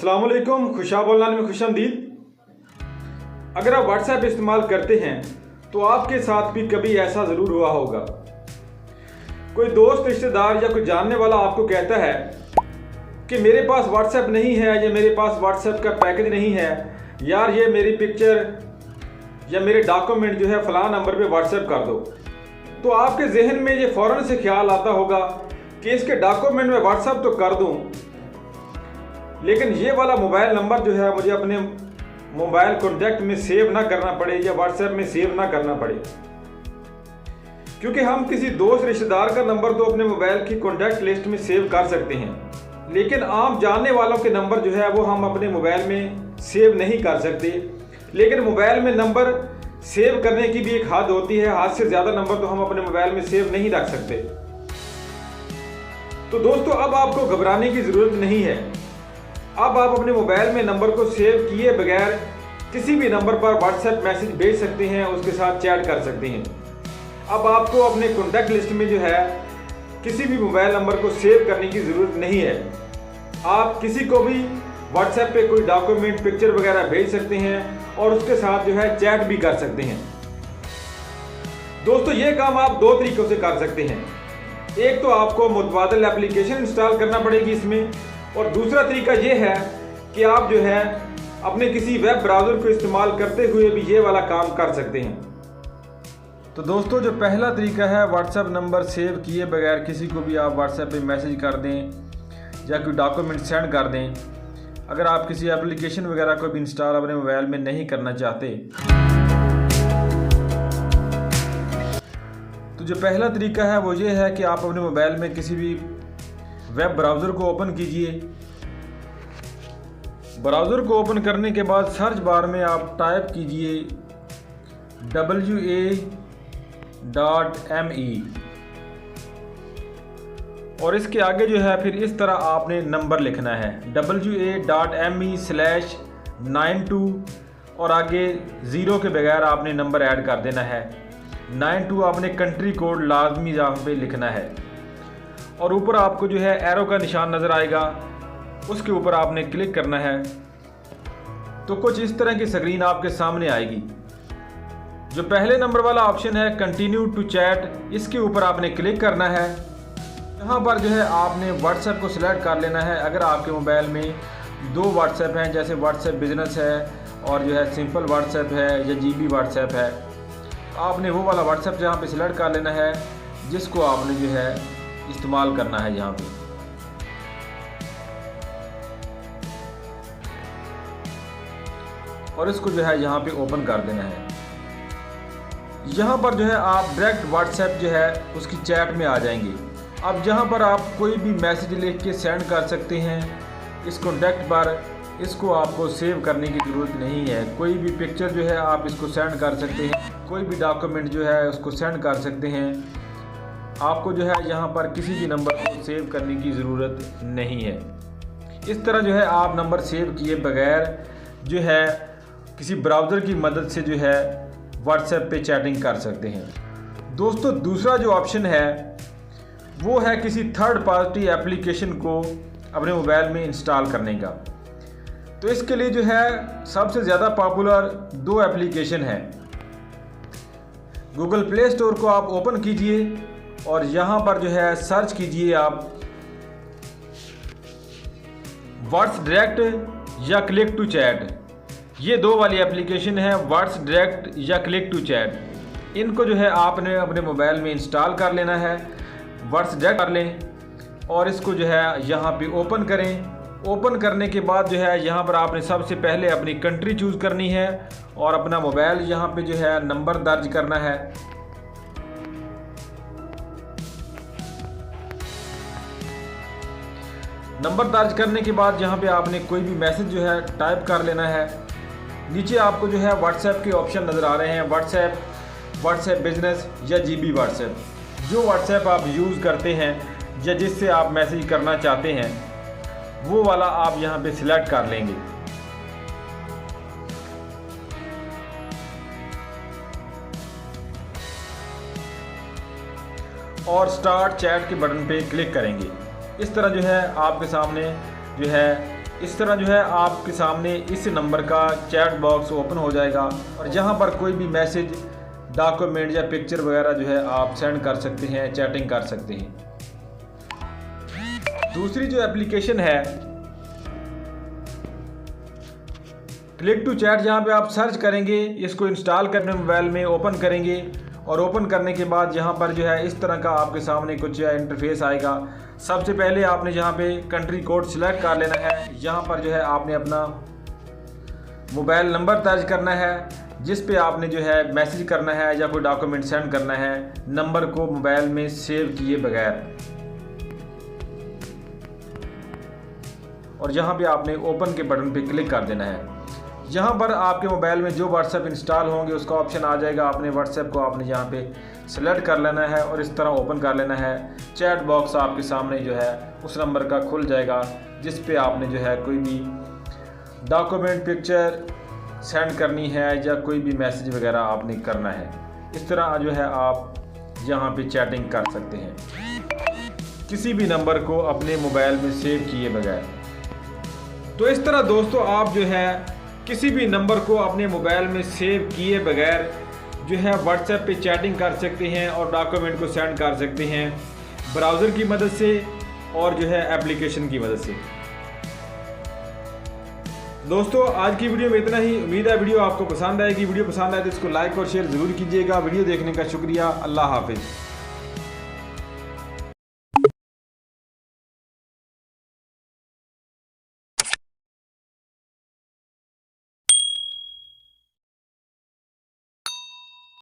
अस्सलाम वालेकुम, खुशा बोलना में खुशामदीद। अगर आप व्हाट्सएप इस्तेमाल करते हैं तो आपके साथ भी कभी ऐसा ज़रूर हुआ होगा, कोई दोस्त, रिश्तेदार या कोई जानने वाला आपको कहता है कि मेरे पास व्हाट्सएप नहीं है या मेरे पास व्हाट्सएप का पैकेज नहीं है, यार ये मेरी पिक्चर या मेरे डॉक्यूमेंट जो है फ़लाँ नंबर पे व्हाट्सएप कर दो। तो आपके जहन में ये फ़ौरन से ख्याल आता होगा कि इसके डॉक्यूमेंट में व्हाट्सएप तो कर दूं, लेकिन ये वाला मोबाइल नंबर जो है मुझे अपने मोबाइल कॉन्टैक्ट में सेव ना करना पड़े या व्हाट्सएप में सेव ना करना पड़े। क्योंकि हम किसी दोस्त, रिश्तेदार का नंबर तो अपने मोबाइल की कॉन्टैक्ट लिस्ट में सेव कर सकते हैं, लेकिन आम जानने वालों के नंबर जो है वो हम अपने मोबाइल में सेव नहीं कर सकते। लेकिन मोबाइल में नंबर सेव करने की भी एक हद होती है, हद से ज़्यादा नंबर तो हम अपने मोबाइल में सेव नहीं रख सकते। तो दोस्तों, अब आपको घबराने की ज़रूरत नहीं है। अब आप अपने मोबाइल में नंबर को सेव किए बगैर किसी भी नंबर पर व्हाट्सएप मैसेज भेज सकते हैं, उसके साथ चैट कर सकते हैं। अब आपको अपने कॉन्टैक्ट लिस्ट में जो है किसी भी मोबाइल नंबर को सेव करने की ज़रूरत नहीं है। आप किसी को भी व्हाट्सएप पे कोई डॉक्यूमेंट, पिक्चर वगैरह भेज सकते हैं और उसके साथ जो है चैट भी कर सकते हैं। दोस्तों, ये काम आप दो तरीक़ों से कर सकते हैं। एक तो आपको मुतबादिल एप्लीकेशन इंस्टॉल करना पड़ेगी इसमें, और दूसरा तरीका ये है कि आप जो है अपने किसी वेब ब्राउज़र को इस्तेमाल करते हुए भी ये वाला काम कर सकते हैं। तो दोस्तों, जो पहला तरीका है व्हाट्सएप नंबर सेव किए बगैर किसी को भी आप व्हाट्सएप पे मैसेज कर दें या कोई डॉक्यूमेंट सेंड कर दें, अगर आप किसी एप्लीकेशन वगैरह को भी इंस्टॉल अपने मोबाइल में नहीं करना चाहते, तो जो पहला तरीका है वो ये है कि आप अपने मोबाइल में किसी भी वेब ब्राउज़र को ओपन कीजिए। ब्राउज़र को ओपन करने के बाद सर्च बार में आप टाइप कीजिए wa.me और इसके आगे जो है फिर इस तरह आपने नंबर लिखना है wa.me/92 और आगे ज़ीरो के बगैर आपने नंबर ऐड कर देना है। 92 आपने कंट्री कोड लाजमी यहाँ पे लिखना है और ऊपर आपको जो है एरो का निशान नज़र आएगा, उसके ऊपर आपने क्लिक करना है। तो कुछ इस तरह की स्क्रीन आपके सामने आएगी। जो पहले नंबर वाला ऑप्शन है कंटिन्यू टू चैट, इसके ऊपर आपने क्लिक करना है। यहाँ पर जो है आपने व्हाट्सएप को सिलेक्ट कर लेना है। अगर आपके मोबाइल में दो व्हाट्सएप हैं, जैसे व्हाट्सएप बिजनेस है और जो है सिंपल व्हाट्सएप है या जीबी व्हाट्सएप है, आपने वो वाला व्हाट्सएप यहाँ पे सिलेक्ट कर लेना है जिसको आपने जो है इस्तेमाल करना है यहाँ पे। और इसको जो है यहाँ पे ओपन कर देना है। यहाँ पर जो है आप डायरेक्ट व्हाट्सएप जो है उसकी चैट में आ जाएंगे। अब यहाँ पर आप कोई भी मैसेज लिख के सेंड कर सकते हैं इस कॉन्टैक्ट पर। इसको आपको सेव करने की ज़रूरत नहीं है। कोई भी पिक्चर जो है आप इसको सेंड कर सकते हैं, कोई भी डॉक्यूमेंट जो है उसको सेंड कर सकते हैं। आपको जो है यहाँ पर किसी भी नंबर को सेव करने की ज़रूरत नहीं है। इस तरह जो है आप नंबर सेव किए बगैर जो है किसी ब्राउज़र की मदद से जो है व्हाट्सएप पे चैटिंग कर सकते हैं। दोस्तों, दूसरा जो ऑप्शन है वो है किसी थर्ड पार्टी एप्लीकेशन को अपने मोबाइल में इंस्टॉल करने का। तो इसके लिए जो है सबसे ज़्यादा पॉपुलर दो एप्लीकेशन है। गूगल प्ले स्टोर को आप ओपन कीजिए और यहाँ पर जो है सर्च कीजिए आप व्हाट्स डायरेक्ट या क्लिक टू चैट। ये दो वाली एप्लीकेशन है, व्हाट्स डायरेक्ट या क्लिक टू चैट। इनको जो है आपने अपने मोबाइल में इंस्टॉल कर लेना है। व्हाट्स डायरेक्ट कर लें और इसको जो है यहाँ पे ओपन करें। ओपन करने के बाद जो है यहाँ पर आपने सबसे पहले अपनी कंट्री चूज़ करनी है और अपना मोबाइल यहाँ पे जो है नंबर दर्ज करना है। नंबर दर्ज करने के बाद यहाँ पे आपने कोई भी मैसेज जो है टाइप कर लेना है। नीचे आपको जो है व्हाट्सएप के ऑप्शन नज़र आ रहे हैं, व्हाट्सएप, व्हाट्सएप बिजनेस या जीबी व्हाट्सएप। जो व्हाट्सएप आप यूज़ करते हैं या जिससे आप मैसेज करना चाहते हैं वो वाला आप यहाँ पे सिलेक्ट कर लेंगे। और स्टार्ट चैट के बटन पे क्लिक करेंगे। इस तरह जो है आपके सामने जो है इस तरह जो है आपके सामने इस नंबर का चैट बॉक्स ओपन हो जाएगा और जहां पर कोई भी मैसेज, डॉक्यूमेंट या पिक्चर वगैरह जो है आप सेंड कर सकते हैं, चैटिंग कर सकते हैं। दूसरी जो एप्लीकेशन है क्लिक टू चैट, जहाँ पे आप सर्च करेंगे, इसको इंस्टॉल करने मोबाइल में ओपन करेंगे और ओपन करने के बाद यहाँ पर जो है इस तरह का आपके सामने कुछ इंटरफेस आएगा। सबसे पहले आपने यहाँ पे कंट्री कोड सिलेक्ट कर लेना है। यहाँ पर जो है आपने अपना मोबाइल नंबर दर्ज करना है जिस पे आपने जो है मैसेज करना है या कोई डॉक्यूमेंट सेंड करना है, नंबर को मोबाइल में सेव किए बगैर। और यहाँ पे आपने ओपन के बटन पे क्लिक कर देना है। यहाँ पर आपके मोबाइल में जो व्हाट्सएप इंस्टॉल होंगे उसका ऑप्शन आ जाएगा। आपने व्हाट्सएप को आपने यहाँ पे सेलेक्ट कर लेना है और इस तरह ओपन कर लेना है। चैट बॉक्स आपके सामने जो है उस नंबर का खुल जाएगा जिस पे आपने जो है कोई भी डॉक्यूमेंट, पिक्चर सेंड करनी है या कोई भी मैसेज वगैरह आपने करना है। इस तरह जो है आप यहाँ पे चैटिंग कर सकते हैं किसी भी नंबर को अपने मोबाइल में सेव किए बगैर। तो इस तरह दोस्तों आप जो है किसी भी नंबर को अपने मोबाइल में सेव किए बगैर जो है व्हाट्सएप पे चैटिंग कर सकते हैं और डॉक्यूमेंट को सेंड कर सकते हैं ब्राउज़र की मदद से और जो है एप्लीकेशन की मदद से। दोस्तों आज की वीडियो में इतना ही। उम्मीद है वीडियो आपको पसंद आएगी। वीडियो पसंद आए तो इसको लाइक और शेयर ज़रूर कीजिएगा। वीडियो देखने का शुक्रिया। अल्लाह हाफिज़।